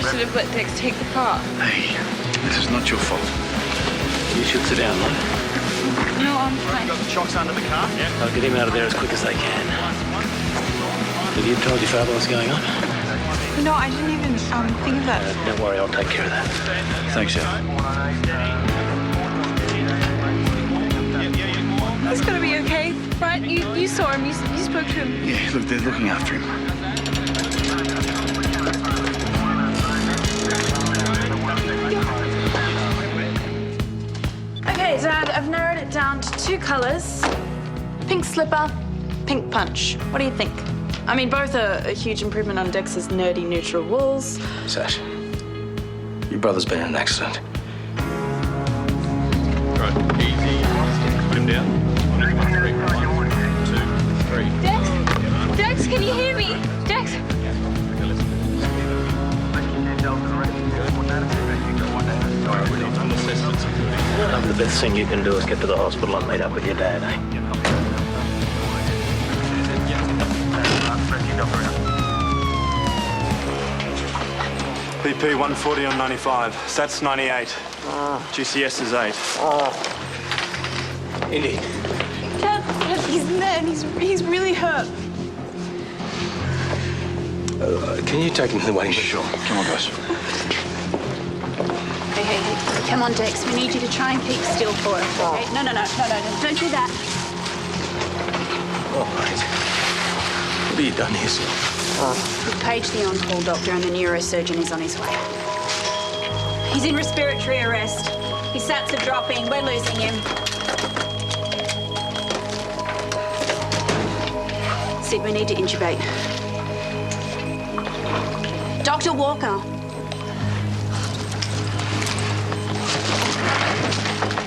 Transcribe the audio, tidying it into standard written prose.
should have let Dex take the car. Hey, this is not your fault. You should sit down, love. No, I'm fine. Got the chocks under the car? Yeah. I'll get him out of there as quick as I can. Have you told your father what's going on? No, I didn't even think of that. Don't worry, I'll take care of that. Thanks, Al. He's gonna be okay, right? You saw him. You spoke to him. Yeah, look, they're looking after him. Okay, Dad, I've narrowed it down to 2 colours. Pink slipper, pink punch. What do you think? I mean, both are a huge improvement on Dex's nerdy neutral wools. Sash, your brother's been in an accident. Right, easy. Put him down. 1, 2, 3. Dex? Dex, can you hear me? Dex? The best thing you can do is get to the hospital and meet up with your dad, eh? BP 140 on 95. SAT's 98. GCS is 8. Indy. Dad, he's there and he's really hurt. Can you take him to the waiting room? Sure. Come on, guys. Hey, come on, Dex. We need you to try and keep still for us, okay? No, don't do that. All right. What have you done here, son? We've paged the on-call doctor and the neurosurgeon is on his way. He's in respiratory arrest. His SATs are dropping. We're losing him. Sid, we need to intubate. Dr. Walker.